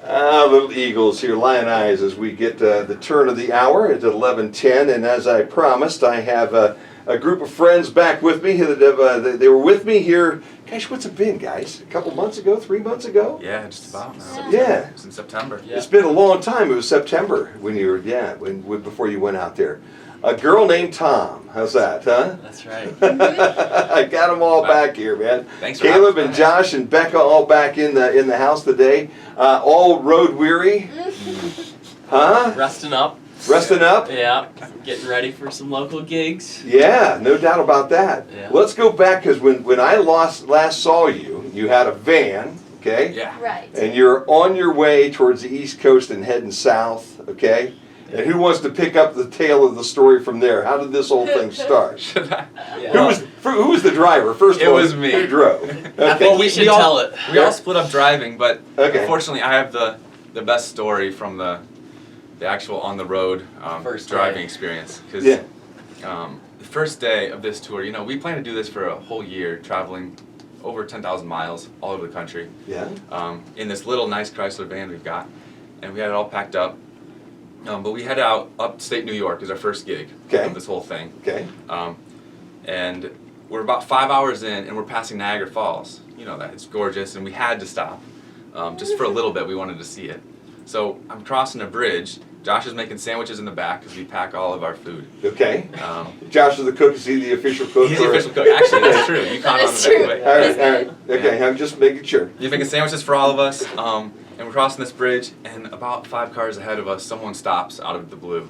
Little Eagles here, Lion Eyes, as we get the turn of the hour. It's at 11:10, and as I promised, I have a group of friends back with me. They were with me here. Gosh, what's it been, guys? A couple months ago, 3 months ago? Yeah, just about now. Yeah. It was in September. Yeah. It's been a long time. It was September when you were, before you went out there. A girl named Tom. How's that, huh? That's right. I got them all back here, man. Thanks, Caleb and Josh and Becca all back in the house today. All road weary. Huh? Resting up. Resting up? Yeah. Getting ready for some local gigs. Yeah, no doubt about that. Yeah. Let's go back, because when I last saw you, you had a van, okay? Yeah. Right. And you're on your way towards the East Coast and heading south, okay? And who wants to pick up the tale of the story from there? How did this whole thing start? Should I? Yeah. Who was the driver? First of all, It was me. Who drove? I Okay. think we should tell it. We all split up driving, but Okay. unfortunately I have the best story from the actual on the road First driving day. experience. Because Yeah. the first day of this tour, we plan to do this for a whole year, traveling over 10,000 miles all over the country. Yeah. In this little nice Chrysler van we've got, and we had it all packed up. But we headed out upstate New York as our first gig of this whole thing. Okay. And we're about 5 hours in, and we're passing Niagara Falls. You know that, it's gorgeous, and we had to stop. Just for a little bit, we wanted to see it. So I'm crossing a bridge. Josh is making sandwiches in the back because we pack all of our food. Okay. Josh is the cook. Is he the official cook? He's the official cook. Actually, that's true. You caught on That is the true. way. All right. All right. Okay. I'm just making sure. He's making sandwiches for all of us, and we're crossing this bridge, and about 5 cars ahead of us, someone stops out of the blue,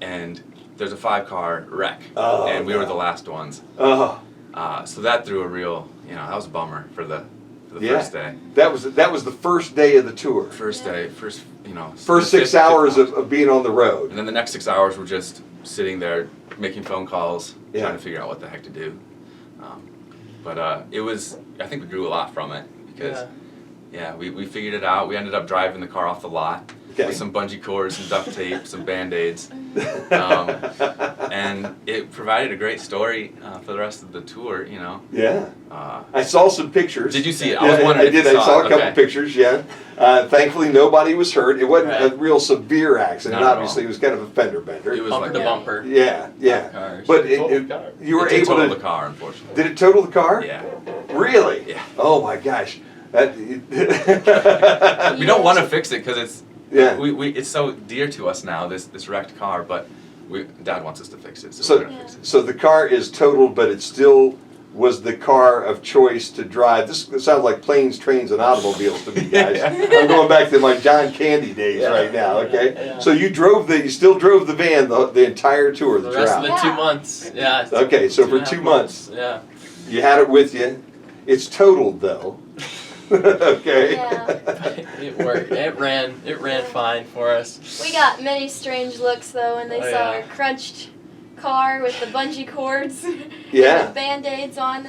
and there's a 5-car wreck, Oh, and we were no. the last ones. Oh. So that threw a real, that was a bummer for the Yeah. first day. That was the first day of the tour. First day, first First 6 hours of being on the road. and then the next 6 hours were just sitting there making phone calls, Yeah. trying to figure out what the heck to do. But it was, I think we grew a lot from it because, we figured it out. We ended up driving the car off the lot with some bungee cords, some duct tape, some Band-Aids. And it provided a great story for the rest of the tour, Yeah. I saw some pictures. Did you see it? Yeah, I was wondering I if you did. I saw it. a couple Okay. pictures, yeah. Thankfully, nobody was hurt. It wasn't a real severe accident. Not at Obviously, all. it was kind of a fender bender. It was Bumper like to a- bumper. Yeah, yeah. Cars. But you were It did able total to. the car, unfortunately. Did it total the car? Yeah. Really? Yeah. Oh my gosh. That, We don't want to fix it because it's it's so dear to us now, this wrecked car, but Dad wants us to fix it, so we're gonna fix it. So the car is totaled, but it still was the car of choice to drive. This sounds like planes, trains, and automobiles to me, guys. I'm going back to my John Candy days right now. Okay, Yeah. so you still drove the van the entire tour, The rest of the drought. 2 months. Yeah. Okay, so for 2.5 2 months, Yeah. you had it with you. It's totaled though. Okay. Yeah. It worked. It ran fine for us. We got many strange looks though when they Oh, saw yeah. our crunched car with the bungee cords Yeah. and the Band-Aids on.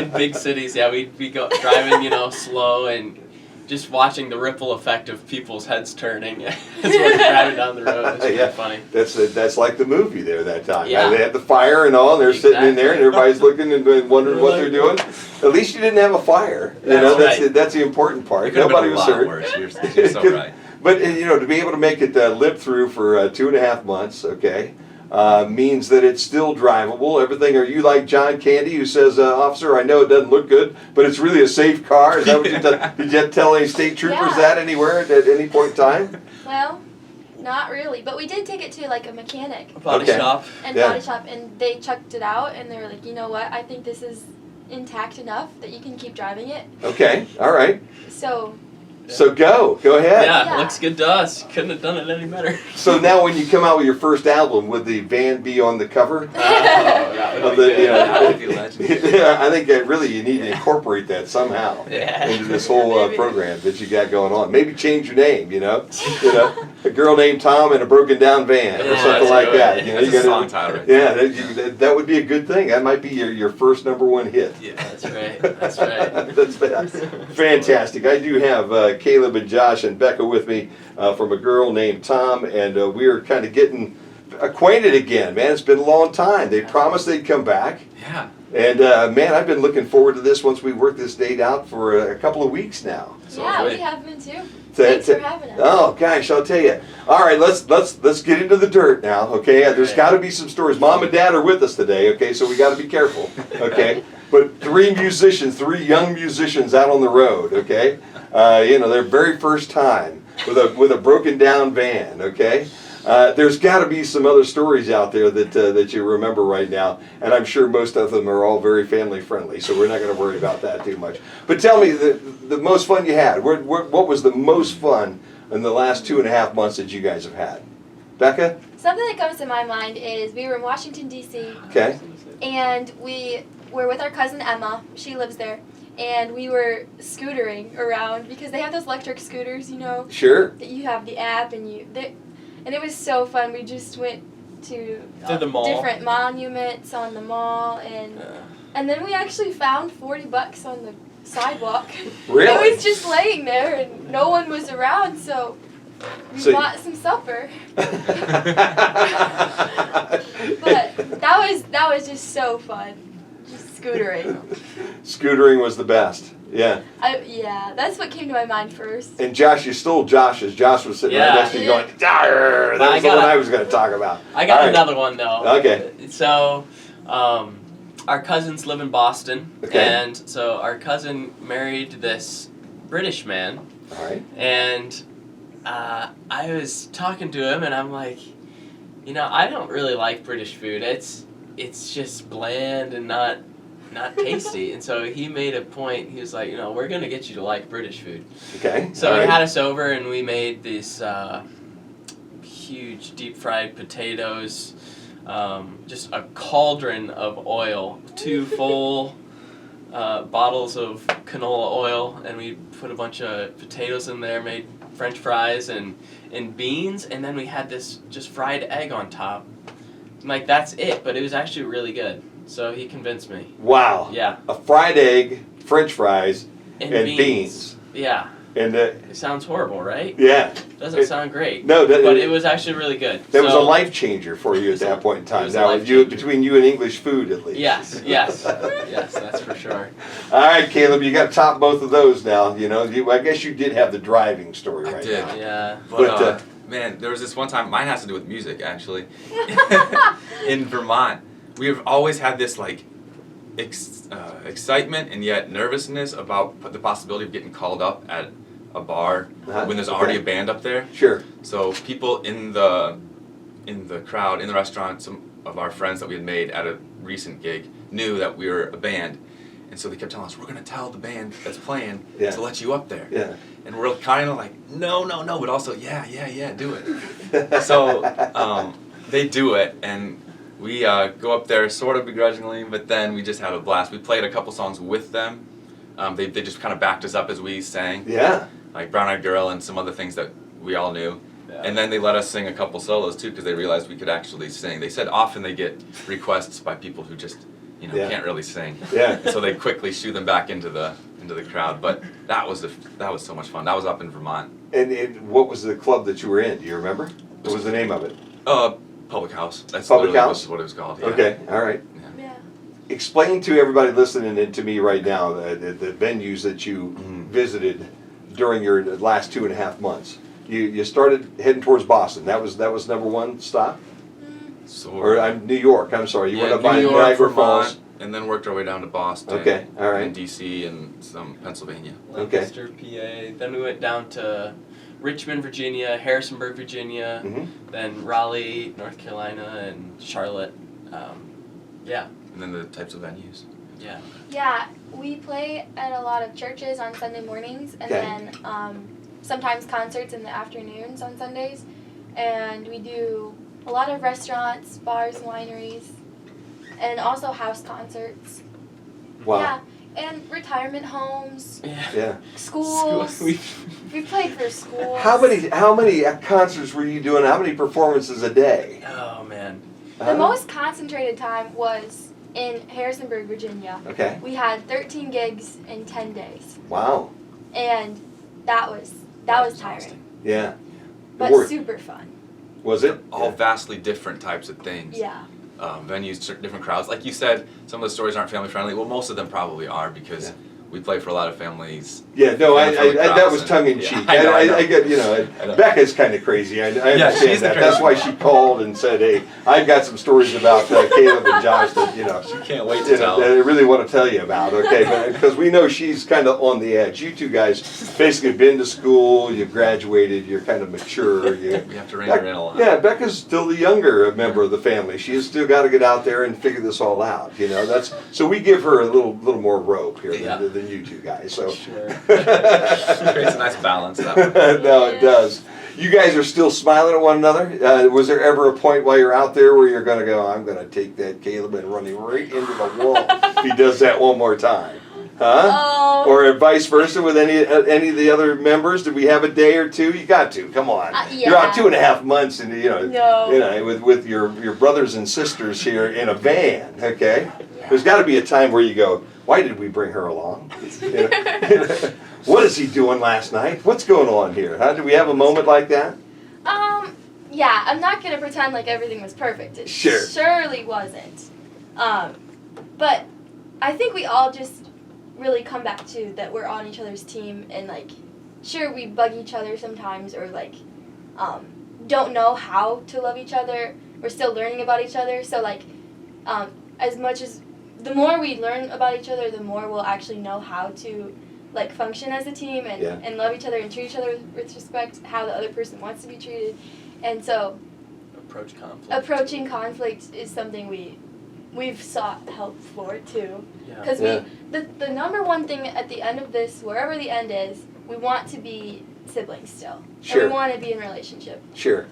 In big cities, yeah, we'd go driving, slow and just watching the ripple effect of people's heads turning as we're driving down the road. It's really Yeah. funny. That's like the movie there that time. Yeah. They had the fire and all, and they're sitting in there, and Exactly. everybody's looking and wondering what they're doing. At least you didn't have a fire. That's right. That's the important part. It could have Nobody been a was lot hurt. worse. You're so right. But to be able to make it live through for 2.5 months, okay, means that it's still drivable. Everything. Are you like John Candy, who says, "Officer, I know it doesn't look good, but it's really a safe car"? Is that what did you tell any state troopers Yeah. that anywhere at any point in time? Well, not really, but we did take it to like a mechanic Body Okay. shop. and Yeah. body shop, and they checked it out, and they were like, you know what? I think this is intact enough that you can keep driving it. Okay, all right. So So go ahead. Yeah, Yeah. looks good to us. Couldn't have done it any better. So now, when you come out with your first album, would the van be on the cover? That Of would the, be good. That would be legend. Yeah, I think that really you need to incorporate that somehow Yeah. into this whole Maybe. program that you got going on. Maybe change your name. A girl named Tom in a broken down van or Yeah, something that's like good. that. That's a song title right Yeah, that would be a good thing. That might be your first #1 hit. Yeah. That's right. That's right. That's fantastic. I do have Caleb and Josh and Becca with me from a girl named Tom, and we are kind of getting acquainted again, man. It's been a long time. They promised they'd come back. Yeah. And man, I've been looking forward to this once we work this date out for a couple of weeks now. So yeah, wait. we have been too. Thanks for having us. Oh gosh, I'll tell you. All right, let's get into the dirt now. Okay, there's Right. got to be some stories. Mom and Dad are with us today. Okay, so we got to be careful. Okay, but three young musicians out on the road. Okay, their very first time with a broken down van. Okay. There's got to be some other stories out there that you remember right now, and I'm sure most of them are all very family friendly, so we're not going to worry about that too much. But tell me the most fun you had. What was the most fun in the last 2.5 months that you guys have had? Becca? Something that comes to my mind is we were in Washington, D.C., Okay. and we were with our cousin Emma. She lives there. And we were scootering around because they have those electric scooters, Sure. that you have the app and it was so fun. We just went to the mall. different monuments on the mall, and then we actually found $40 on the sidewalk. Really? It was just laying there, and no one was around, so we bought some supper. But that was just so fun, just scootering. Scootering was the best. Yeah. Yeah, that's what came to my mind first. And Josh, you stole Josh's. Josh was sitting right Yeah. next to you going, "Arr!" That was the one I was going to talk about. I got All right. another one though. Okay. So, our cousins live in Boston, Okay. and so our cousin married this British man, All right. and I was talking to him, and I'm like, I don't really like British food. It's just bland and not tasty. And so he made a point. He was like, we're gonna get you to like British food. Okay. So All he right. had us over, and we made these huge deep fried potatoes, just a cauldron of oil, 2 full bottles of canola oil, and we put a bunch of potatoes in there, made French fries and beans, and then we had this just fried egg on top. Like, that's it, but it was actually really good. So he convinced me. Wow. Yeah. A fried egg, French fries, And beans. Yeah. And It sounds horrible, right? yeah. Doesn't sound great. No, But it was actually really good. That was a So- life changer for you at that point in time. It was a Now, life you, changer. between you and English food, at least. Yes, yes, that's for sure. All right, Caleb, you got to top both of those now. I guess you did have the driving story I right did. now. Yeah. But man, there was this one time. Mine has to do with music, actually. In Vermont, we've always had this excitement and yet nervousness about the possibility of getting called up at a bar when there's already a band up there. Sure. So people in the crowd, in the restaurant, some of our friends that we had made at a recent gig knew that we were a band. And so they kept telling us, we're going to tell the band that's playing to let you up there. Yeah. And we're kind of like, no, but also, yeah, do it. So they do it, and we go up there sort of begrudgingly, but then we just had a blast. We played a couple songs with them. They just kind of backed us up as we sang. Yeah. Like Brown Eyed Girl and some other things that we all knew. Yeah. And then they let us sing a couple solos too, because they realized we could actually sing. They said often they get requests by people who just can't really sing. Yeah. And so they quickly shoo them back into the crowd. But that was so much fun. That was up in Vermont. And what was the club that you were in? Do you remember? What was the name of it? Public House. That's Public literally House? what it was called. Yeah. Okay. All right. Yeah. Explain to everybody listening and to me right now the venues that you visited during your last 2.5 months. You started heading towards Boston. That was number one stop, So, or New York. I'm sorry. You went up by New York, Niagara Vermont, Falls. and then worked our way down to Boston. Okay. All right. And D.C. and some Pennsylvania. Okay. Lancaster, PA. Then we went down to Richmond, Virginia, Harrisonburg, Virginia, Mhm. then Raleigh, North Carolina, and Charlotte. Yeah. And then the types of venues. Yeah. Yeah, we play at a lot of churches on Sunday mornings, and Okay. then sometimes concerts in the afternoons on Sundays. And we do a lot of restaurants, bars, wineries, and also house concerts. Wow. Yeah, and retirement homes, Yeah. Yeah. schools. We played for schools. How many concerts were you doing? How many performances a day? Oh man. The most concentrated time was in Harrisonburg, Virginia. Okay. We had 13 gigs in 10 days, Wow. and that was tiring, Yeah. but Worth- super fun. Was it? All Yeah. vastly different types of things. Yeah. Venues, different crowds. Like you said, some of the stories aren't family friendly. Well, most of them probably are because we play for a lot of families. Yeah, no, family-friendly that crowds was and- tongue in yeah, cheek. I know. I get, I know. Becca's kind of crazy. I Yeah, understand she's the that. That's crazy why one. she called and said, "Hey, I've got some stories about Caleb and Josh that She can't wait to tell. that I really want to tell you about." Okay, because we know she's kind of on the edge. You two guys basically been to school. You've graduated. You're kind of mature. We have to rein her in a lot. Yeah, Becca's still the younger member of the family. She's still got to get out there and figure this all out. That's so we give her a little more rope here than you two guys. So. Sure. Creates a nice balance that way. No, it does. You guys are still smiling at one another? Was there ever a point while you're out there where you're going to go, I'm going to take that Caleb and run him right into the wall if he does that one more time? Huh? Oh. Or vice versa with any of the other members? Did we have a day or two? You got to. Come on. Yeah. You're out 2.5 months and No. with your brothers and sisters here in a van, okay? There's got to be a time where you go, why did we bring her along? What is he doing last night? What's going on here? Do we have a moment like that? Yeah, I'm not gonna pretend like everything was perfect. It Sure. surely wasn't. But I think we all just really come back to that we're on each other's team and like, sure we bug each other sometimes or like, don't know how to love each other. We're still learning about each other. So like, as much as the more we learn about each other, the more we'll actually know how to like function as a team and love each other and treat each other with respect, how the other person wants to be treated. And so approaching conflict is something we've sought help for too. Because the number one thing at the end of this, wherever the end is, we want to be siblings still. Sure. And we want to be in a relationship. Sure.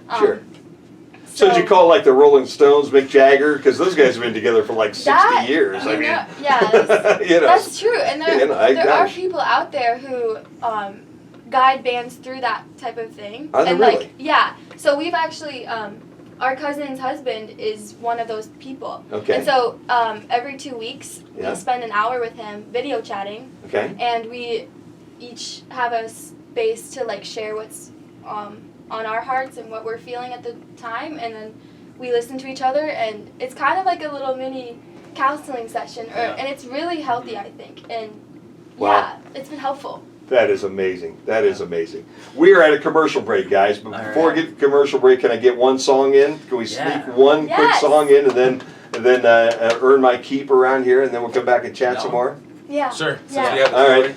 So did you call like the Rolling Stones Mick Jagger? Because those guys have been together for like 60 years. That's true. And there are gosh. people out there who guide bands through that type of thing. Are there and really? So we've actually our cousin's husband is one of those people. Okay. And so every 2 weeks we spend an hour with him video chatting. Okay. And we each have a space to like share what's on our hearts and what we're feeling at the time, and then we listen to each other, and it's kind of like a little mini counseling session, and it's really healthy, I think, and it's been helpful. That is amazing. That is amazing. We are at a commercial break, guys, but before we get to commercial break, can I get one song in? Can we sneak one quick song in and then earn my keep around here, and then we'll come back and chat some more? Yeah. Sure. Yeah. All right.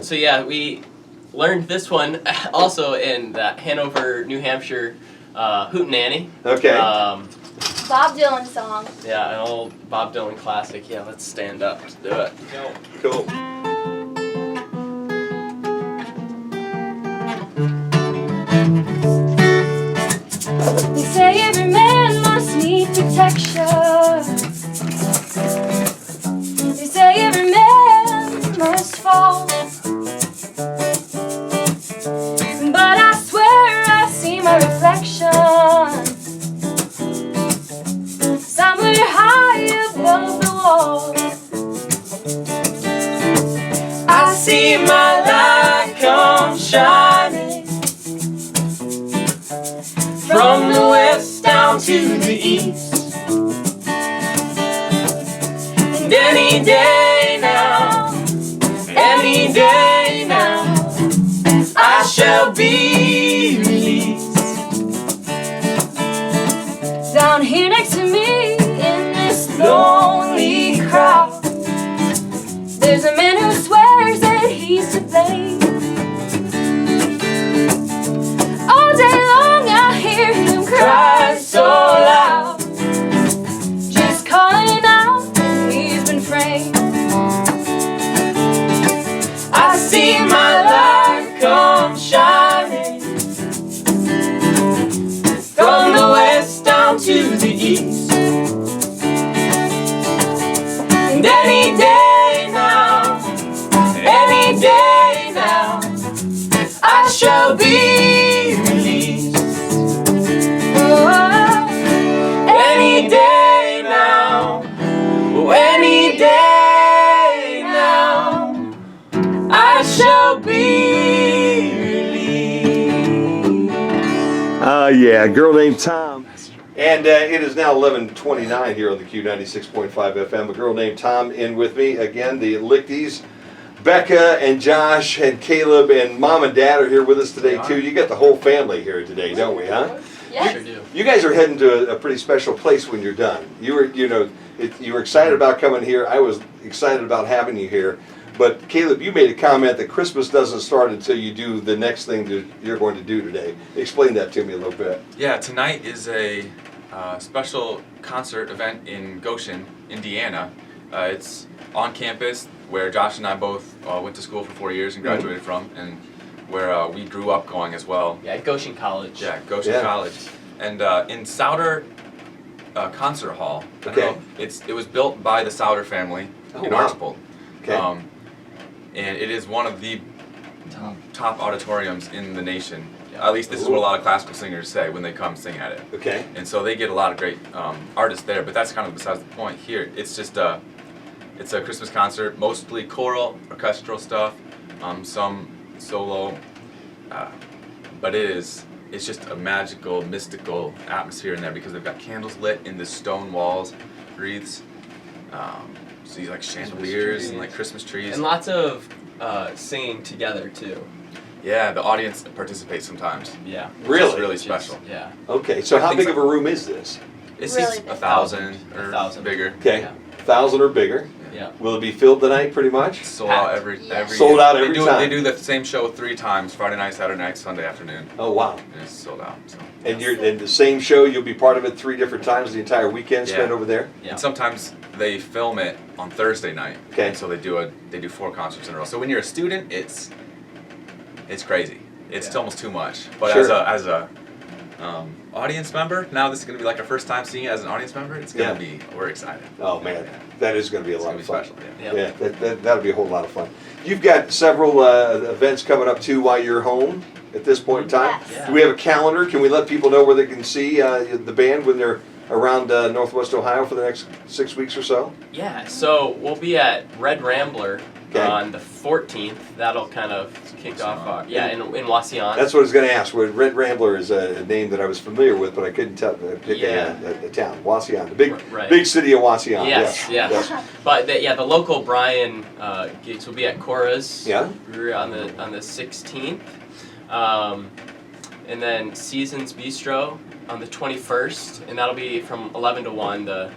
So we learned this one also in the Hanover, New Hampshire Hootenanny. Okay. Bob Dylan song. Yeah, an old Bob Dylan classic. Yeah, let's stand up to do it. Cool. They say every man must need protection. They say every man must fall. But I swear I see my reflection somewhere high above the wall. I see my light come shining from the west down to the east. And any day now, I shall be released. Down here next to me in this lonely crowd, there's a man who swears that he's to blame. All day long I hear him cry so loud, just calling out that he's been framed. I see my light come shining from the west down to the east. And any day now, I shall be released. Oh, any day now, I shall be released. Yeah. Yeah, a girl named Tom. And it is now 11:29 here on the Q96.5 FM. A girl named Tom in with me. Again, the Lichties. Becca and Josh and Caleb and Mom and Dad are here with us today too. You got the whole family here today, don't we, huh? Yes. Sure do. You guys are heading to a pretty special place when you're done. You were excited about coming here. I was excited about having you here. But Caleb, you made a comment that Christmas doesn't start until you do the next thing that you're going to do today. Explain that to me a little bit. Yeah, tonight is a special concert event in Goshen, Indiana. It's on campus where Josh and I both went to school for 4 years and graduated from, and where we grew up going as well. Yeah, at Goshen College. Yeah, Goshen College. And in Souder Concert Hall. I Okay. don't know, it was built by the Souder family in wow. Archbold. Okay. And it is one of the top auditoriums in the nation. Yeah. At least this is what a lot of classical singers say when they come sing at it. Okay. And so they get a lot of great artists there, but that's kind of besides the point here. It's just it's a Christmas concert, mostly choral, orchestral stuff, some solo, but it's just a magical, mystical atmosphere in there because they've got candles lit in the stone walls, wreaths, so you like chandeliers and like Christmas trees. And lots of singing together too. Yeah, the audience participates sometimes. Yeah. Really? It's really Which is- special. Yeah. Okay, so how Things big like- of a room is this? It Really seats big. 1,000 or 1,000. bigger. Okay, Yeah. 1,000 or bigger. Yeah. Will it be filled tonight pretty much? Sold out Packed. every Yeah. Sold out every they do, time. They do the same show 3 times: Friday night, Saturday night, Sunday afternoon, Oh, wow. and it's sold out. So. And you're in the same show, you'll be part of it 3 different times the entire weekend spent Yeah. over there? Yeah. And sometimes they film it on Thursday night. Okay. And so they do 4 concerts in a row. So when you're a student, it's crazy. It's almost too much. But Sure. as a audience member, now this is gonna be like our first time seeing it as an audience member. It's gonna be, we're excited. Oh, man, that is going to be a It's lot gonna of be fun. special. Yeah. Yeah, that'll be a whole lot of fun. You've got several events coming up too while you're home at this point in time. Yes. Do we have a calendar? Can we let people know where they can see the band when they're around Northwest Ohio for the next 6 weeks or so? Yeah, so we'll be at Red Rambler Okay. on the 14th. That'll kind of kick off our, in Wauseon. That's what I was going to ask. Red Rambler is a name that I was familiar with, but I couldn't pick Yeah. a town. Wauseon, the big Right. big city of Wauseon. Yes. But the local Brian gigs will be at Cora's Yeah. Brewery on the 16th, and then Seasons Bistro on the 21st, and that'll be from 11 to 1, the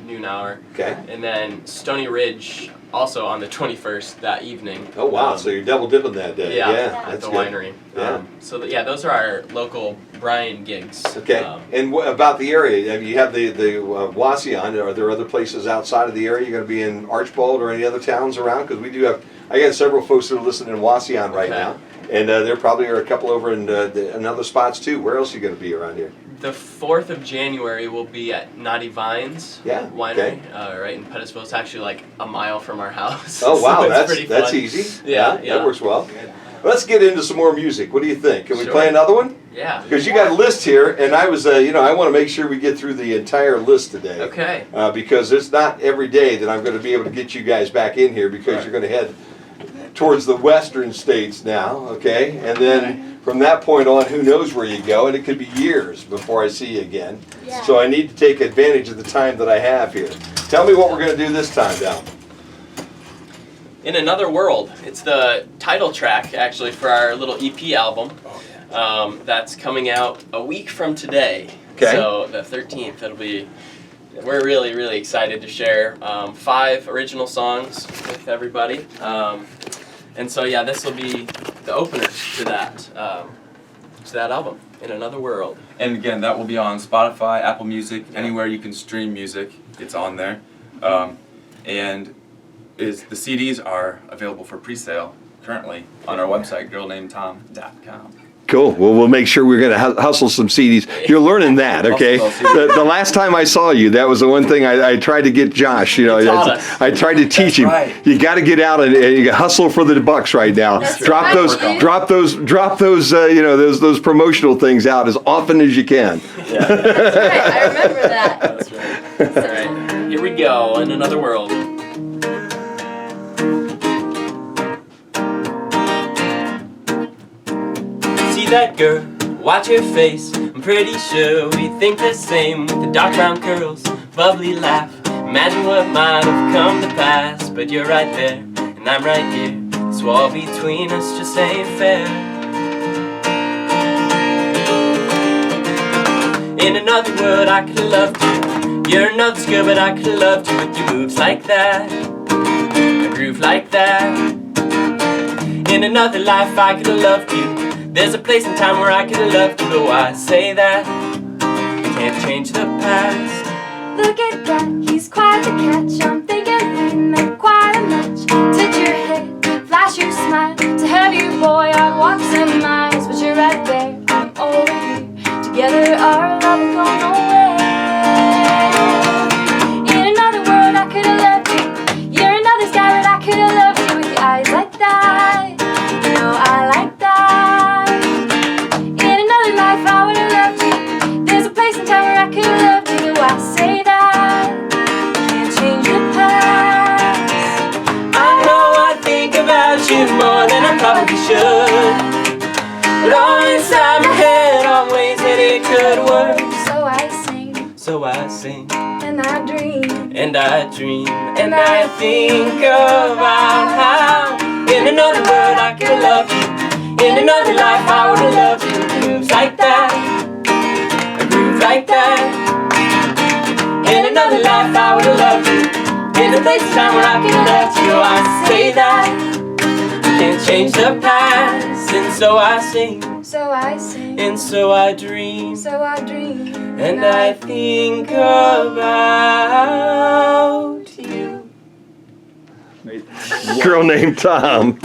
noon hour. Okay. And then Stony Ridge also on the 21st that evening. Oh wow! So you're double dipping that day. Yeah, Yeah, at that's the good. winery. Yeah. Those are our local Brian gigs. Okay. And about the area, you have the Wauseon. Are there other places outside of the area? You're going to be in Archbold or any other towns around? Because we do have. I got several folks that are listening in Wauseon right Okay. now, and there probably are a couple over in other spots too. Where else are you going to be around here? The 4th of January will be at Naughty Vines Winery, okay. right in Pettisville. It's actually like a mile from our house. Oh wow, so it's that's pretty fun. easy. Yeah, that works well. Let's get into some more music. What do you think? Can we Sure. play another one? Yeah. Because you got a list here, and I was, I want to make sure we get through the entire list today. Okay. Because it's not every day that I'm going to be able to get you guys back in here because Right. you're going to head towards the western states now, okay? And then from that point on, who knows where you go, and it could be years before I see you again. Yeah. So I need to take advantage of the time that I have here. Tell me what we're going to do this time, Dal. In Another World. It's the title track, actually, for our little EP album. That's coming out a week from today. Okay. So the 13th, we're really, really excited to share 5 original songs with everybody. And so, this will be the opener to that album, In Another World. And again, that will be on Spotify, Apple Music, anywhere you can stream music. It's on there. And the CDs are available for pre-sale currently on our website, girlnamedtom.com. Cool. Well, we'll make sure we're going to hustle some CDs. You're learning that, okay? The last time I saw you, that was the one thing I tried to get Josh. He taught us. I tried to teach him. right. You got to get out and you hustle for the bucks right now. That's Drop right, those, dude. drop those, those promotional things out as often as you can. Yeah. That's right. I remember that. That's right. All right. Here we go, In Another World. See that girl, watch her face, I'm pretty sure we think the same, with the dark brown curls, bubbly laugh. Imagine what might have come to pass, but you're right there, and I'm right here. So all between us just ain't fair. In another world I could've loved you. You're another girl, but I could've loved you with your moves like that, a groove like that. In another life I could've loved you. There's a place and time where I could've loved you, but why say that? I can't change the past. Look at that, he's quite the catch. I'm thinking we met quite a match. Touch your head, flash your smile. To have you, boy, I'd walk some miles. But you're right there, I'm over here. Together our love will go nowhere. In another world I could've loved you. You're another sky, but I could've loved you with your eyes like that. You know I like that. In another life I would've loved you. There's a place and time where I could've loved you. Why say that? Can't change the past. I know I think about you more than I probably should, but all inside my head always that it could work. So I sing, and I dream, and I dream, and I think about how in another world I could love you. In another life I would love you. Moves like that, a groove like that. In another life I would love you. In a place and time where I could love you. I say that can't change the past, and so I sing, and so I dream, and I think about you. Girl named Tom.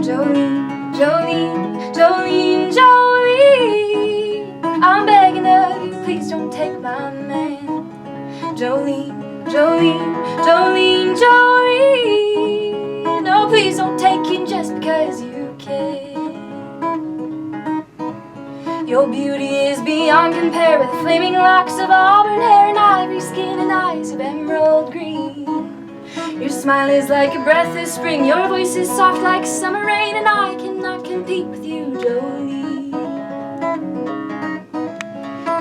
Jolene, Jolene, Jolene, Jolene, I'm begging of you, please don't take my man. Jolene, Jolene, Jolene, Jolene, no, please don't take him just because you can. Your beauty is beyond compare, with flaming locks of auburn hair and ivory skin and eyes of emerald green. Your smile is like a breath of spring, your voice is soft like summer rain, and I cannot compete with you, Jolene.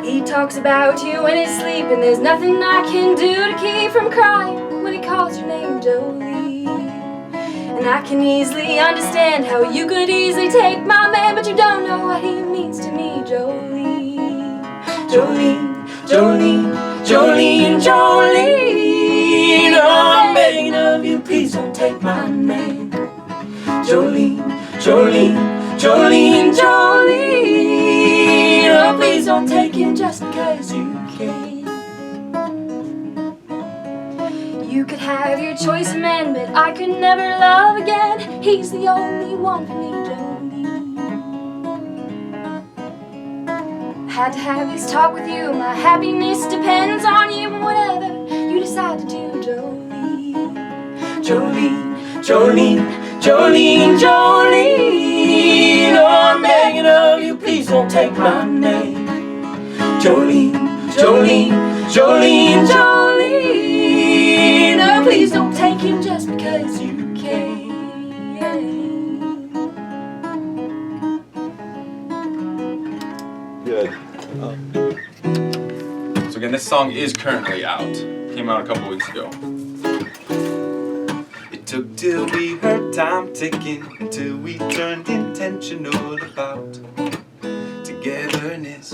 He talks about you in his sleep, and there's nothing I can do to keep from crying when he calls your name, Jolene. And I can easily understand how you could easily take my man, but you don't know what he means to me, Jolene. Jolene, Jolene, Jolene, Jolene, oh, I'm begging of you, please don't take my man. Jolene, Jolene, Jolene, Jolene, oh, please don't take him just because you can. You could have your choice of men, but I could never love again. He's the only one for me, Jolene. Had to have this talk with you, my happiness depends on you, and whatever you decide to do, Jolene. Jolene, Jolene, Jolene, Jolene, oh, I'm begging of you, please don't take my name. Jolene, Jolene, Jolene, Jolene, oh, please don't take him just because you can. Good. So again, this song is currently out. Came out a couple weeks ago. It took till we heard time ticking, until we turned intentional about togetherness.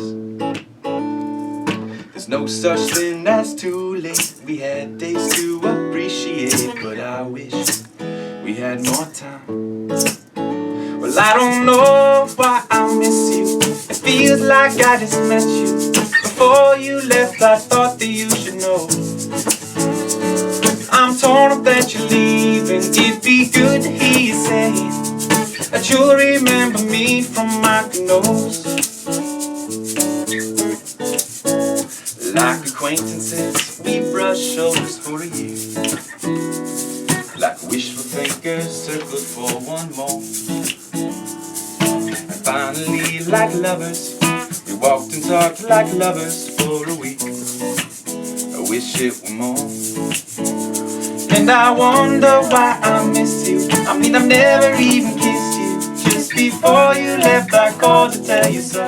There's no such thing as too late. We had days to appreciate, but I wish we had more time. Well, I don't know why I miss you. It feels like I just met you. Before you left, I thought that you should know. I'm torn up that you're leaving. It'd be good to hear you saying that you'll remember me from my nose. Like acquaintances, we brush shoulders for a year. Like wishful thinkers, circled for one more. And finally, like lovers, we walked and talked like lovers for a week. I wish it were more. And I wonder why I miss you. I mean, I've never even kissed you. Just before you left, I called to tell you so.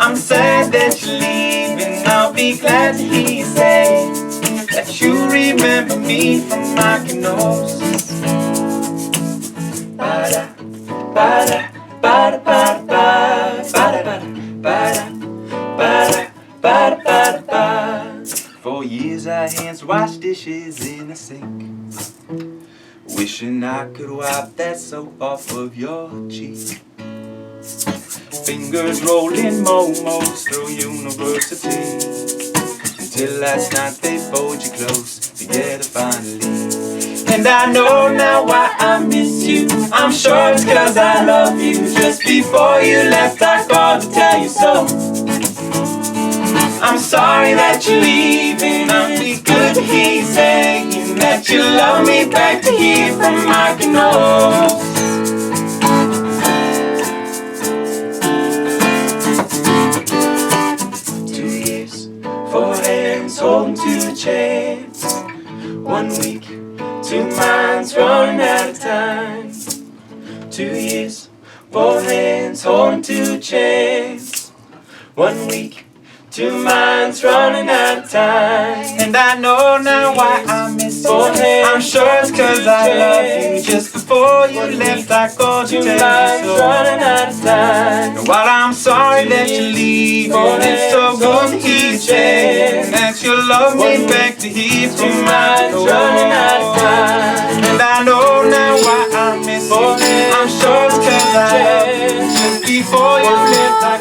I'm sad that you're leaving. I'll be glad to hear you say that you remember me from my canoes. Ba-da, ba-da, ba-da, ba-da, ba-da, ba-da, ba-da, ba-da, ba-da, ba-da. For years our hands washed dishes in the sink, wishing I could wipe that soap off of your cheek. Fingers rolling momos through university, until last night they pulled you close together finally. And I know now why I miss you. I'm sure it's 'cause I love you. Just before you left, I called to tell you so. I'm sorry that you're leaving. I'll be good to hear you saying that you love me back to hear from my canoes. 2 years, 4 hands holding to a chance. 1 week, 2 minds running out of time. 2 years, 4 hands holding to a chance. 1 week, 2 minds running out of time. And I know now why I miss you. I'm sure it's 'cause I love you. Just before you left, I called to tell you so. Running out of time. And while I'm sorry that you're leaving, it's so good to hear you say that you love me back to hear from my running out of time. And I know now why I miss you. I'm sure it's 'cause I love you. Just before you left, I